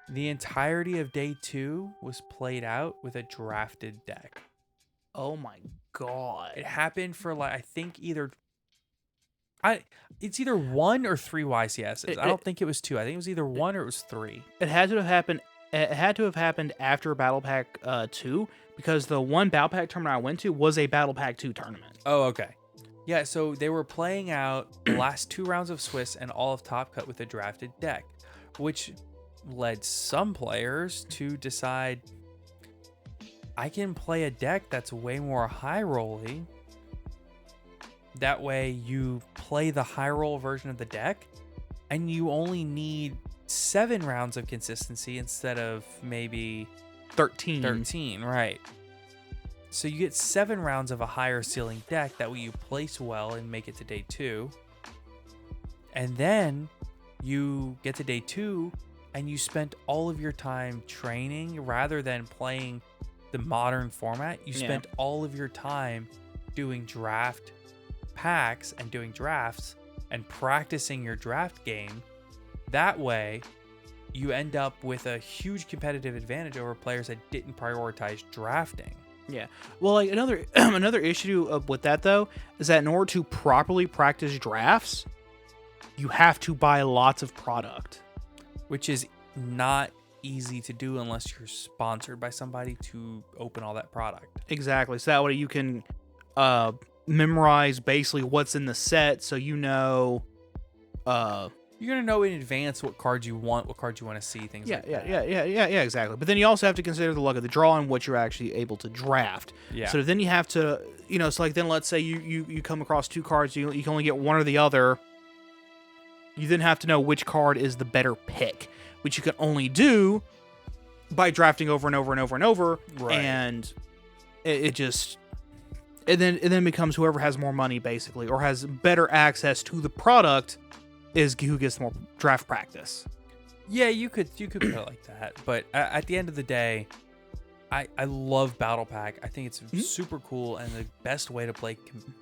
The entirety of day 2 was played out with a drafted deck. Oh my god. It happened for like, I think it's either 1 or 3 YCS's. I don't think it was 2. I think it was either 1 or it was 3. It had to have happened. It had to have happened after Battle Pack 2 because the one Battle Pack tournament I went to was a Battle Pack 2 tournament. Oh, okay. Yeah, so they were playing out the last 2 rounds of Swiss and all of Top Cut with a drafted deck, which led some players to decide, I can play a deck that's way more high rolly. That way you play the high roll version of the deck and you only need 7 rounds of consistency instead of maybe 13, right? So you get 7 rounds of a higher ceiling deck. That way you place well and make it to day 2. And then you get to day 2 and you spent all of your time training rather than playing the modern format. You spent all of your time doing draft packs and doing drafts and practicing your draft game. That way you end up with a huge competitive advantage over players that didn't prioritize drafting. Yeah. Well, like another issue with that though is that in order to properly practice drafts, you have to buy lots of product, which is not easy to do unless you're sponsored by somebody to open all that product. Exactly. So that way you can memorize basically what's in the set, so you're gonna know in advance what cards you want, what cards you want to see, things like that. Yeah, exactly. But then you also have to consider the luck of the draw and what you're actually able to draft. Yeah. So then you have to, so like then let's say you come across 2 cards, you can only get one or the other. You then have to know which card is the better pick, which you can only do by drafting over and over and over and over. Right. And it then becomes whoever has more money basically, or has better access to the product, is who gets more draft practice. Yeah, you could put it like that. But at the end of the day, I love Battle Pack. I think it's super cool and the best way to play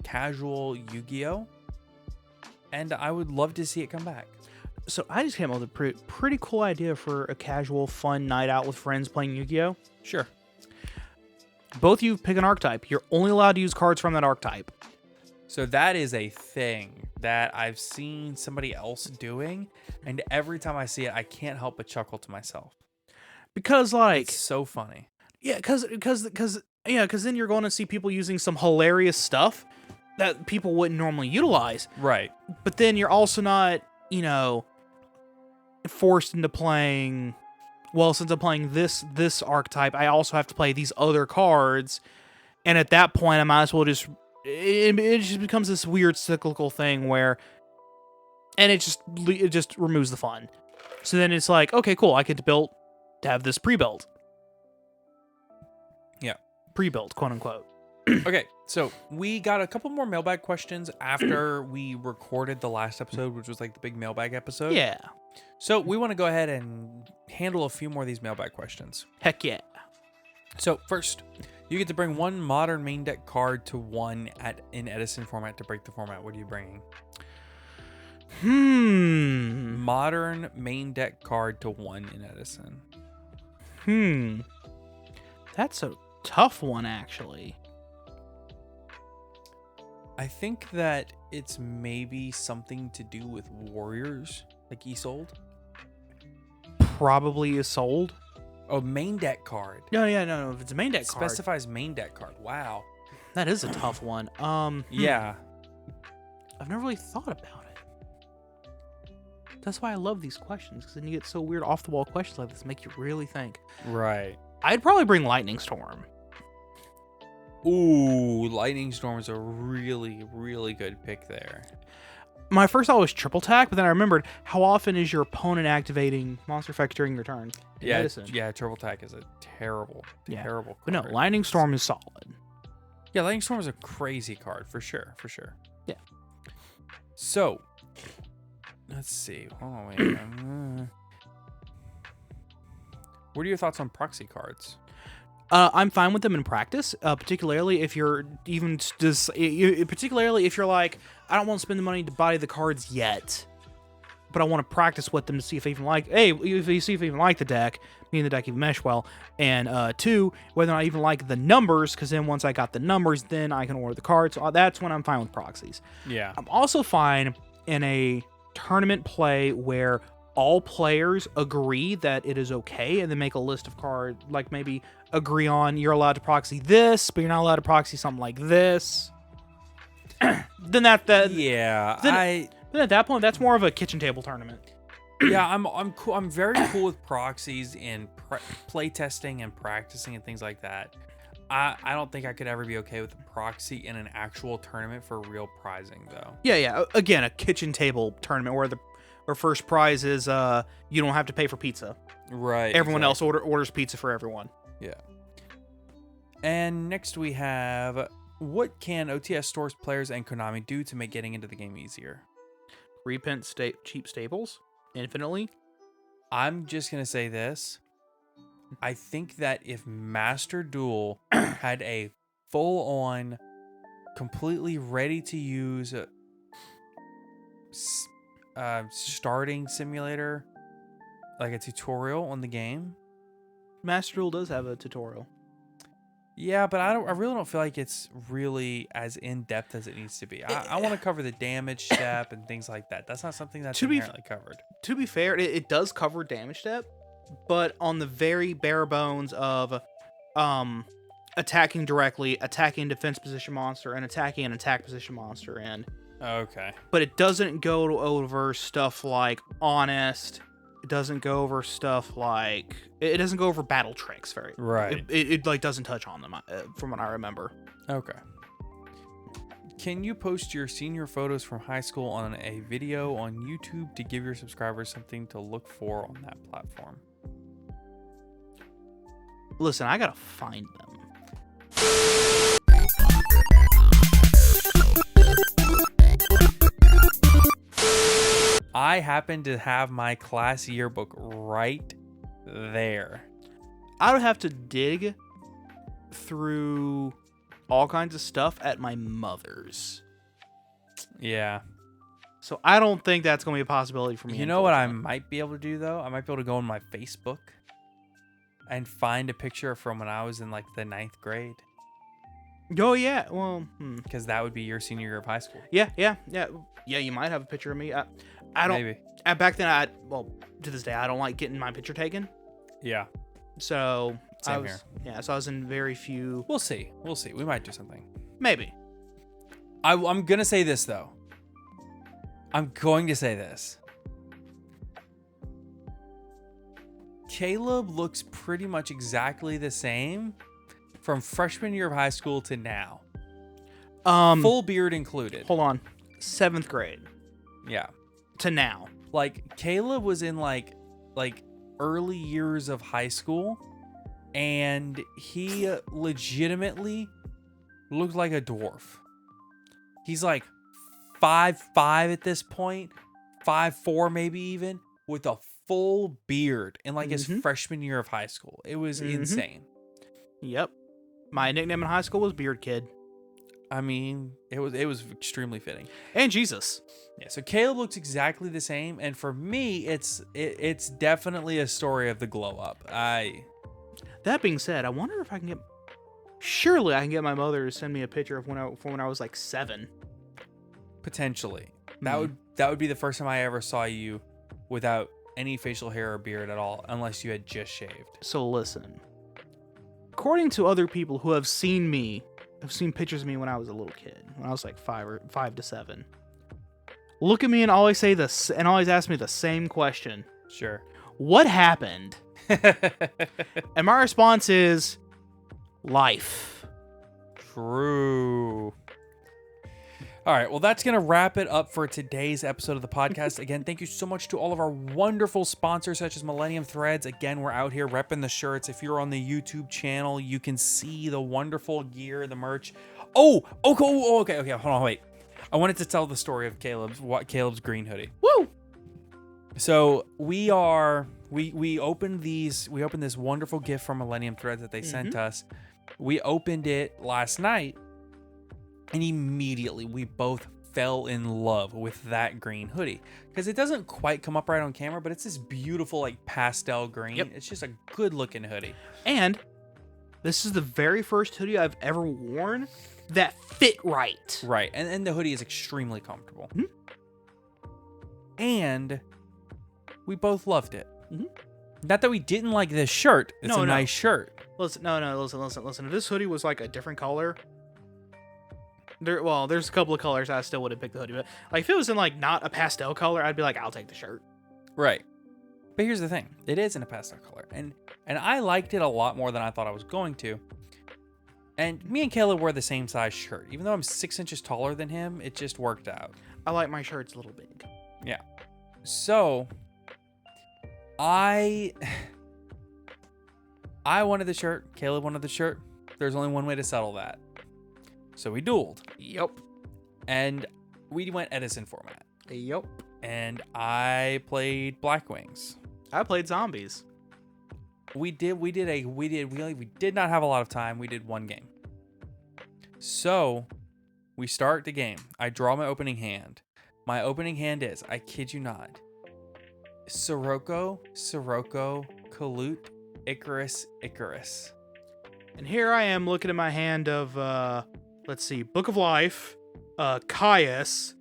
casual Yu-Gi-Oh! And I would love to see it come back. So I just came up with a pretty cool idea for a casual, fun night out with friends playing Yu-Gi-Oh! Sure. Both of you pick an archetype. You're only allowed to use cards from that archetype. So that is a thing that I've seen somebody else doing, and every time I see it, I can't help but chuckle to myself. Because, like... It's so funny. Yeah, because then you're going to see people using some hilarious stuff that people wouldn't normally utilize. Right. But then you're also not, forced into playing... Well, since I'm playing this archetype, I also have to play these other cards. And at that point, I might as well just... It just becomes this weird cyclical thing where... And it just removes the fun. So then it's like, okay, cool, I get to have this pre-built. pre-built, quote unquote. Okay, so we got a couple more mailbag questions after we recorded the last episode, which was like the big mailbag episode. Yeah. So we want to go ahead and handle a few more of these mailbag questions. Heck yeah. So first, you get to bring one modern main deck card to one in Edison format to break the format. What are you bringing? Modern main deck card to one in Edison. That's a tough one, actually. I think that it's maybe something to do with Warriors, like Isolde. Probably is sold. Oh, main deck card. No. If it's a main deck card, Specifies main deck card. Wow. that is a tough one. Yeah. I've never really thought about it. That's why I love these questions, because then you get so weird off the wall questions like this, make you really think. Right. I'd probably bring Lightning Storm. Ooh, Lightning Storm is a really, really good pick there. My first thought was triple attack, but then I remembered how often is your opponent activating monster effects during your turn? in Yeah, Edison? triple attack is a terrible card. But no, Lightning Storm is solid. Yeah, Lightning Storm is a crazy card for sure. Yeah. So, let's see. Hold on, wait. What are your thoughts on proxy cards? I'm fine with them in practice, particularly if you're particularly if you're like, I don't want to spend the money to buy the cards yet, but I want to practice with them to see if I even like. If you see if I even like the deck, me and the deck even mesh well, and two, whether I even like the numbers, because then once I got the numbers, then I can order the cards. So that's when I'm fine with proxies. Yeah. I'm also fine in a tournament play where all players agree that it is okay, and then make a list of cards, like maybe agree on you're allowed to proxy this, but you're not allowed to proxy something like this. then at that point, that's more of a kitchen table tournament. Yeah, I'm cool. I'm very cool with proxies in play testing and practicing and things like that. I don't think I could ever be okay with a proxy in an actual tournament for real prizing, though. Yeah. Again, a kitchen table tournament where first prize is you don't have to pay for pizza. Right. Everyone else orders pizza for everyone. Yeah. And next we have, what can OTS stores, players, and Konami do to make getting into the game easier? Reprint cheap staples infinitely. I'm just going to say this. I think that if Master Duel had a full-on, completely ready-to-use starting simulator, like a tutorial on the game. Master Duel does have a tutorial. Yeah, but I really don't feel like it's really as in-depth as it needs to be. I want to cover the damage step and things like that. That's not something that's inherently covered. To be fair, it does cover damage step, but on the very bare bones of attacking directly, attacking defense position monster, and attacking an attack position monster. Okay. But it doesn't go over stuff like honest. It doesn't go over stuff like it doesn't go over battle tricks very right. It like doesn't touch on them from what I remember. Okay. Can you post your senior photos from high school on a video on YouTube to give your subscribers something to look for on that platform? Listen, I gotta find them. I happen to have my class yearbook right there. I would have to dig through all kinds of stuff at my mother's. Yeah. So I don't think that's going to be a possibility for me. You know what I might be able to do, though? I might be able to go on my Facebook and find a picture from when I was in, like, the 9th grade. Oh, yeah. Well, because that would be your senior year of high school. Yeah. You might have a picture of me. I don't. Maybe. Back then, to this day, I don't like getting my picture taken. Yeah. So Same here. Yeah. So I was in very few. We'll see. We might do something. Maybe. I'm gonna say this though. Caleb looks pretty much exactly the same from freshman year of high school to now. Full beard included. Hold on. 7th grade. Yeah. To now. Like Caleb was in like early years of high school, and he legitimately looked like a dwarf. He's like 5'5" at this point, 5'4" maybe even, with a full beard in like his freshman year of high school. It was insane. Yep. My nickname in high school was Beard Kid. I mean, it was extremely fitting. And Jesus. Yeah, so Caleb looks exactly the same, and for me, it's definitely a story of the glow up. That being said, I wonder if I can get. Surely I can get my mother to send me a picture of when I was like 7. Potentially. That would be the first time I ever saw you without any facial hair or beard at all, unless you had just shaved. So listen. According to other people who have seen pictures of me when I was a little kid, when I was like 5 to 7, look at me and always say this, and always ask me the same question. Sure. What happened? And my response is life. True. All right, well, that's going to wrap it up for today's episode of the podcast. Again, thank you so much to all of our wonderful sponsors, such as Millennium Threads. Again, we're out here repping the shirts. If you're on the YouTube channel, you can see the wonderful gear, the merch. Okay, hold on, wait. I wanted to tell the story of Caleb's green hoodie. Woo! So we opened this wonderful gift from Millennium Threads that they sent us. We opened it last night. And immediately we both fell in love with that green hoodie because it doesn't quite come up right on camera, but it's this beautiful like pastel green. Yep. It's just a good looking hoodie. And this is the very first hoodie I've ever worn that fit right. Right. And the hoodie is extremely comfortable. And we both loved it. Not that we didn't like this shirt. It's a nice shirt. Listen. If this hoodie was like a different color, there's a couple of colors I still would have picked the hoodie, but like if it was in like not a pastel color, I'd be like, I'll take the shirt. Right. But here's the thing. It is in a pastel color. And I liked it a lot more than I thought I was going to. And me and Caleb wear the same size shirt. Even though I'm 6 inches taller than him, it just worked out. I like my shirts a little big. Yeah. So I wanted the shirt. Caleb wanted the shirt. There's only one way to settle that. So we dueled. Yep. And we went Edison format. Yep. And I played Black Wings. I played zombies. We did not have a lot of time. We did one game. So we start the game. I draw my opening hand. My opening hand is, I kid you not, Sirocco, Kalute, Icarus. And here I am looking at my hand of, let's see, Book of Life, Caius,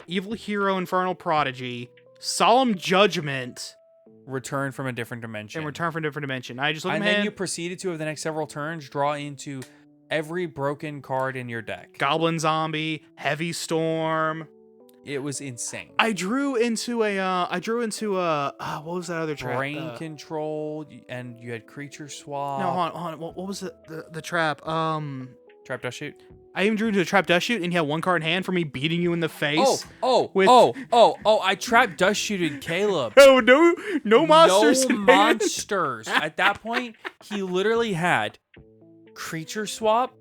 Evil Hero, Infernal Prodigy, Solemn Judgment, Return from a Different Dimension. I just look at my hand. And then you proceeded to, over the next several turns, draw into every broken card in your deck. Goblin Zombie, Heavy Storm. It was insane. I drew into what was that other trap? Brain Control, and you had Creature Swap. No, hold on. What was the trap? Trap Dust Shoot? I even drew into a Trap Dust Shoot, and you had one card in hand for me beating you in the face. I Trap Dust Shooted Caleb. Oh, no monsters. No monsters. At that point, he literally had Creature Swap.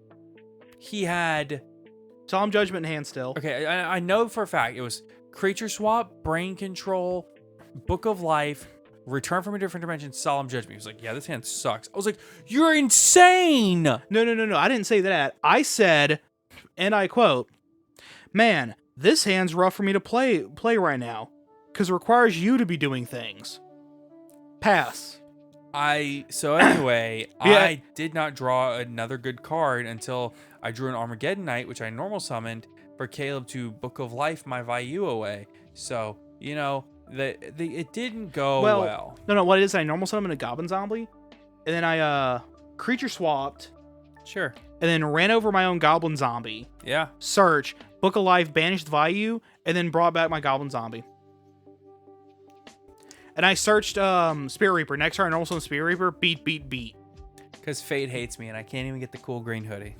He had Solemn Judgment in hand still. Okay, I know for a fact it was Creature Swap, Brain Control, Book of Life, Return from a Different Dimension, Solemn Judgment. He was like, yeah, this hand sucks. I was like, you're insane. No. I didn't say that. I said, and I quote, man, this hand's rough for me to play right now because it requires you to be doing things. Pass. Anyway, Yeah. I did not draw another good card until I drew an Armageddon Knight, which I normal summoned for Caleb to Book of Life my Vayu away. So, it didn't go well. No, what it is, I normal summoned a Goblin Zombie, and then I Creature Swapped. Sure. And then ran over my own Goblin Zombie. Yeah. Search, Book of Life, banished Vayu, and then brought back my Goblin Zombie. And I searched Spirit Reaper. Next turn, I normal summon Spirit Reaper. Beat. Because Fate hates me, and I can't even get the cool green hoodie.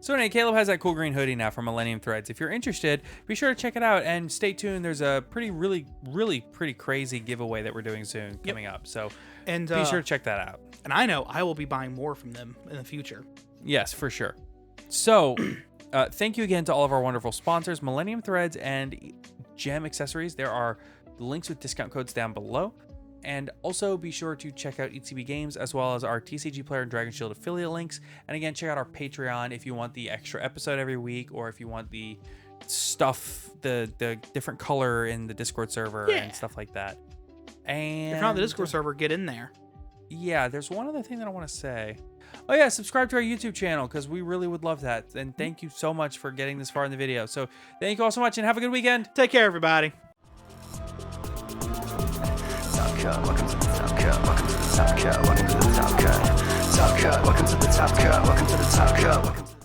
So anyway, Caleb has that cool green hoodie now from Millennium Threads. If you're interested, be sure to check it out and stay tuned. There's a really pretty crazy giveaway that we're doing soon coming up. So And be sure to check that out. And I know I will be buying more from them in the future. Yes, for sure. So thank you again to all of our wonderful sponsors, Millennium Threads and Gem Accessories. There are links with discount codes down below. And also be sure to check out ECB Games as well as our TCG Player and Dragon Shield affiliate links. And again, check out our Patreon if you want the extra episode every week, or if you want the stuff, the different color in the Discord server and stuff like that. And If you're not on the Discord server, get in there. Yeah, there's one other thing that I want to say. Oh yeah, subscribe to our YouTube channel because we really would love that. And thank you so much for getting this far in the video. So thank you all so much and have a good weekend. Take care, everybody. Top cut, welcome to the top cut, welcome to the top cut, welcome to the top cut. Top cut, welcome to the top cut, welcome to the top cut, welcome to the